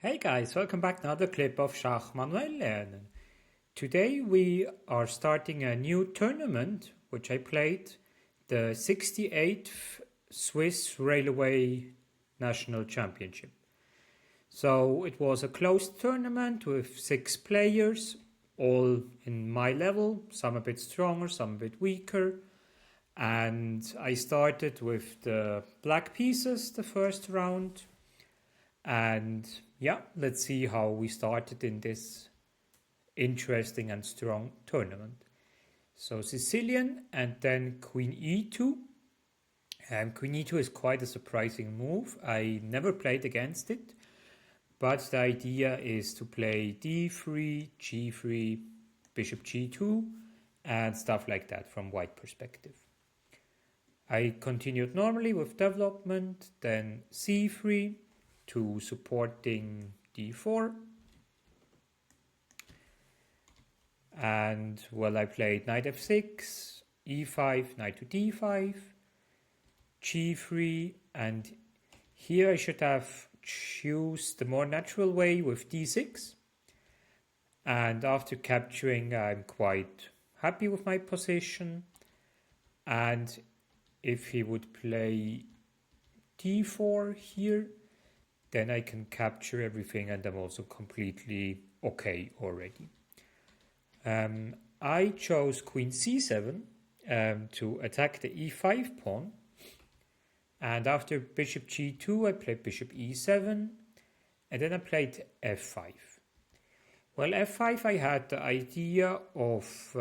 Hey guys, welcome back to another clip of Schach-manuel-lernen. Today we are starting a new tournament which I played, the 68th Swiss Railway National Championship. So it was a closed tournament with 6 players, all in my level, some a bit stronger, some a bit weaker. And I started with the black pieces the first round. And yeah, let's see how we started in this interesting and strong tournament. So Sicilian and then Queen E2. Queen E2 is quite a surprising move. I never played against it, but the idea is to play D3, G3, Bishop G2 and stuff like that from white perspective. I continued normally with development, then C3 to supporting D4. And well, I played knight F6, E5, knight to D5, G3, and here I should have choose the more natural way with D6. And after capturing, I'm quite happy with my position. And if he would play D4 here, then I can capture everything and I'm also completely okay already. I chose Queen C7 to attack the E5 pawn. And after Bishop G2, I played Bishop E7. And then I played F5. Well, F5, I had the idea of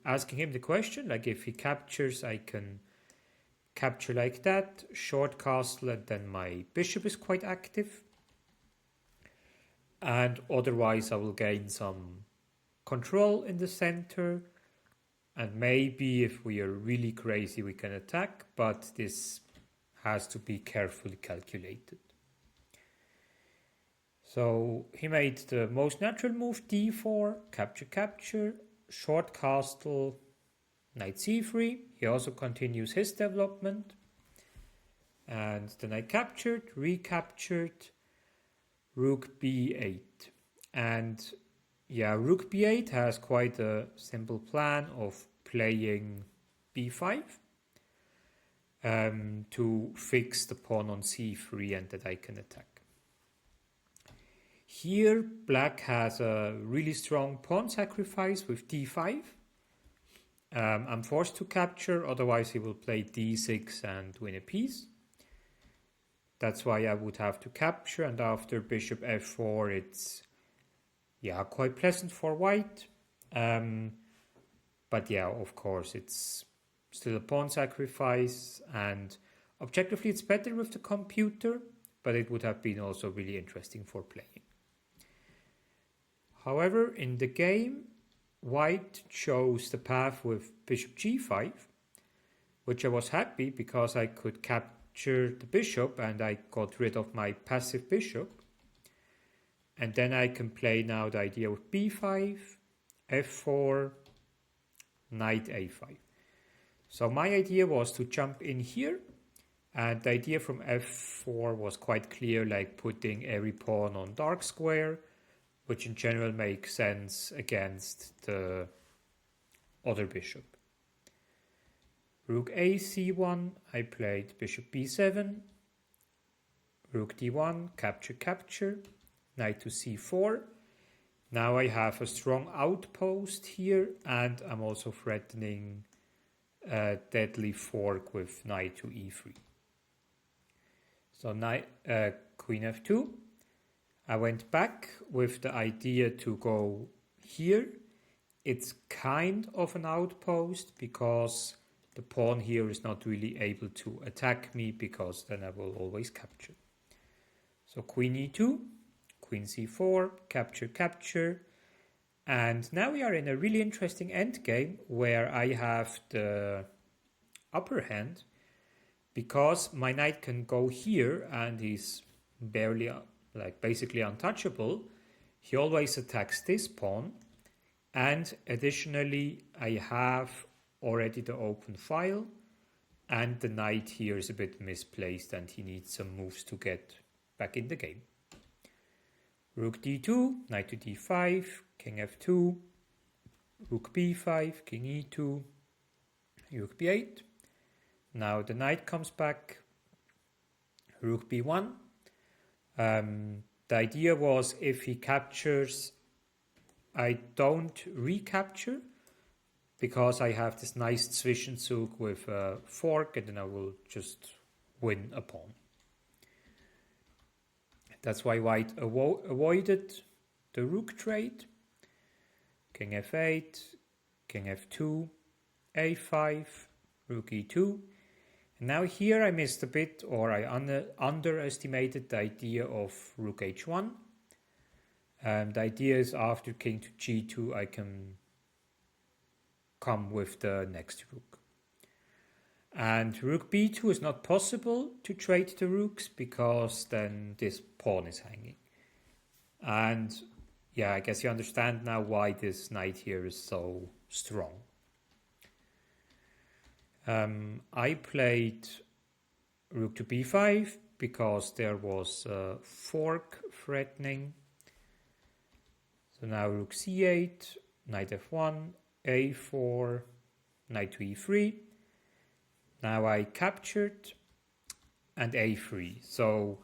asking him the question, like if he captures, I can capture like that, short castle, and then my bishop is quite active. And otherwise I will gain some control in the center. And maybe if we are really crazy we can attack, but this has to be carefully calculated. So he made the most natural move, D4, capture, short castle, knight C3. He also continues his development. And then I captured, recaptured, rook B8. And yeah, rook B8 has quite a simple plan of playing B5 to fix the pawn on C3 and that I can attack. Here, black has a really strong pawn sacrifice with D5. I'm forced to capture, otherwise he will play D6 and win a piece. That's why I would have to capture, and after Bishop F4 it's quite pleasant for white. But yeah, of course it's still a pawn sacrifice, and objectively it's better with the computer, but it would have been also really interesting for playing. However, in the game, white chose the path with Bishop G5, which I was happy because I could capture the bishop and I got rid of my passive bishop. And then I can play now the idea with B5, F4, knight A5. So my idea was to jump in here, and the idea from F4 was quite clear, like putting every pawn on dark square, which in general makes sense against the other bishop. Rook A, C1, I played Bishop B7, Rook D1, capture, Knight to C4. Now I have a strong outpost here, and I'm also threatening a deadly fork with Knight to E3. So Queen F2. I went back with the idea to go here. It's kind of an outpost because the pawn here is not really able to attack me, because then I will always capture. So Queen E2, Queen C4, capture. And now we are in a really interesting endgame where I have the upper hand, because my knight can go here and he's barely basically untouchable. He always attacks this pawn, and additionally I have already the open file, and the knight here is a bit misplaced and he needs some moves to get back in the game. Rook d2, knight to d5, king f2, rook b5, king e2, rook b8. Now the knight comes back, rook b1. The idea was if he captures, I don't recapture, because I have this nice Zwischenzug with a fork, and then I will just win a pawn. That's why white avoided the rook trade. King f8, king f2, a5, rook e2. And now here I missed a bit, or I underestimated the idea of rook h1. The idea is after king to g2 I can come with the next rook. And rook b2 is not possible to trade the rooks because then this pawn is hanging. And yeah, I guess you understand now why this knight here is so strong. I played rook to b5 because there was a fork threatening. So now rook c8, knight f1, a4, knight to e3. Now I captured and a3. So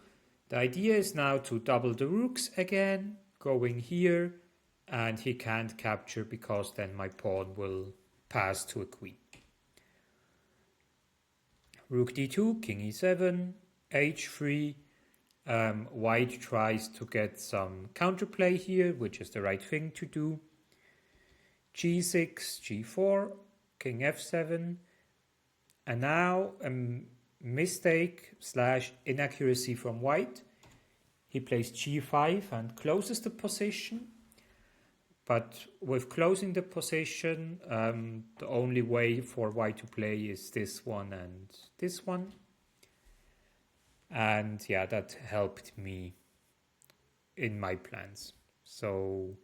the idea is now to double the rooks again, going here, and he can't capture because then my pawn will pass to a queen. Rook d2, king e7, h3. White tries to get some counterplay here, which is the right thing to do. g6, g4, king f7. And now a mistake / inaccuracy from white. He plays g5 and closes the position. But with closing the position, the only way for white to play is this one and this one. And yeah, that helped me in my plans. So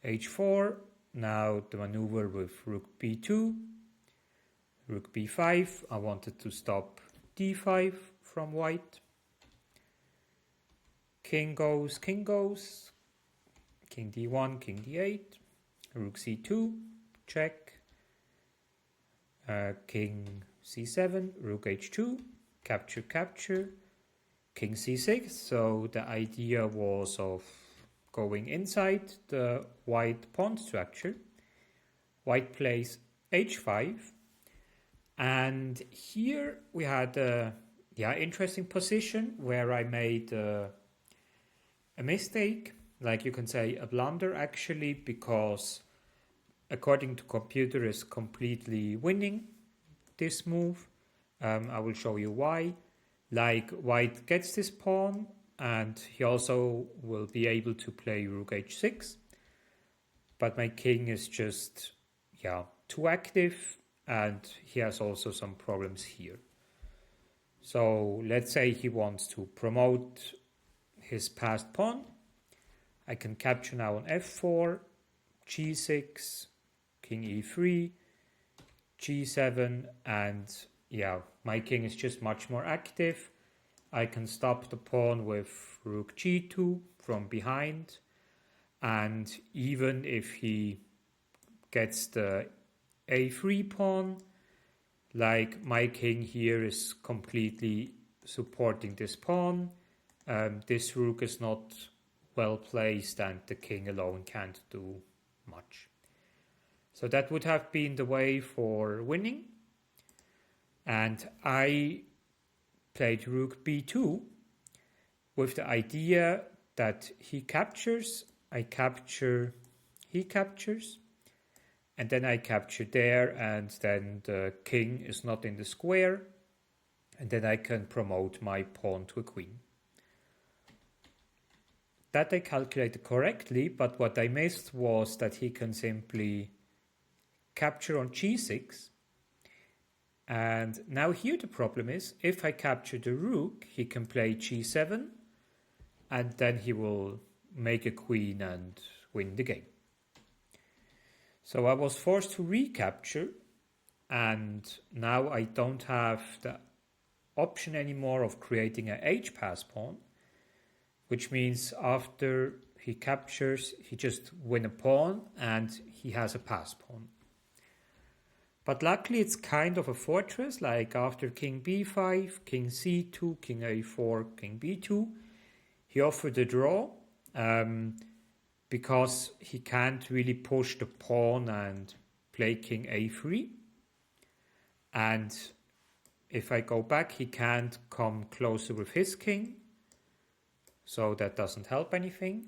h4, now the maneuver with rook b2, rook b5. I wanted to stop d5 from white. King goes, king goes. King d1, king d8, rook c2, check, king c7, rook h2, capture, capture, king c6. So the idea was of going inside the white pawn structure. White plays h5, and here we had a interesting position where I made a mistake. Like you can say a blunder actually, because according to computer is completely winning this move. I will show you why. Like white gets this pawn and he also will be able to play rook h6. But my king is just too active and he has also some problems here. So let's say he wants to promote his passed pawn. I can capture now on f4, g6, king e3, g7, and my king is just much more active. I can stop the pawn with rook g2 from behind, and even if he gets the a3 pawn, like my king here is completely supporting this pawn. This rook is not well placed and the king alone can't do much. So that would have been the way for winning. And I played rook b2 with the idea that he captures, I capture, he captures, and then I capture there, and then the king is not in the square, and then I can promote my pawn to a queen. That I calculated correctly, but what I missed was that he can simply capture on g6. And now here the problem is, if I capture the rook, he can play g7, and then he will make a queen and win the game. So I was forced to recapture, and now I don't have the option anymore of creating a h-pass pawn. which means after he captures, he just win a pawn and he has a pass pawn. But luckily it's kind of a fortress, like after king b5, king c2, king a4, king b2, he offered a draw because he can't really push the pawn and play king a3. And if I go back, he can't come closer with his king, so that doesn't help anything.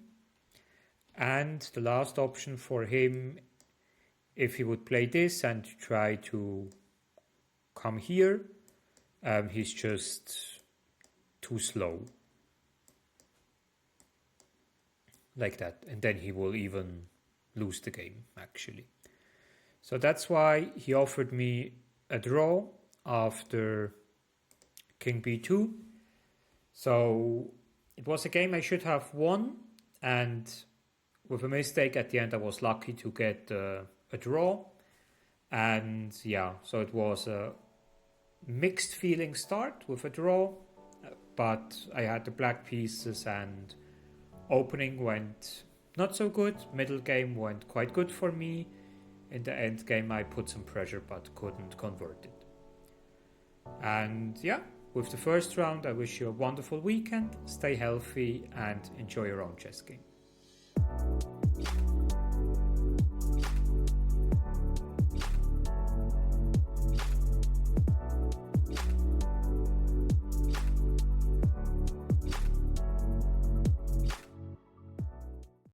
And the last option for him, if he would play this and try to come here, he's just too slow. Like that. And then he will even lose the game, actually. So that's why he offered me a draw after king b2. So it was a game I should have won, and with a mistake at the end I was lucky to get a draw. And yeah, so it was a mixed feeling start with a draw, but I had the black pieces and opening went not so good, middle game went quite good for me. In the end game I put some pressure but couldn't convert it. And yeah, with the first round I wish you a wonderful weekend, stay healthy and enjoy your own chess game.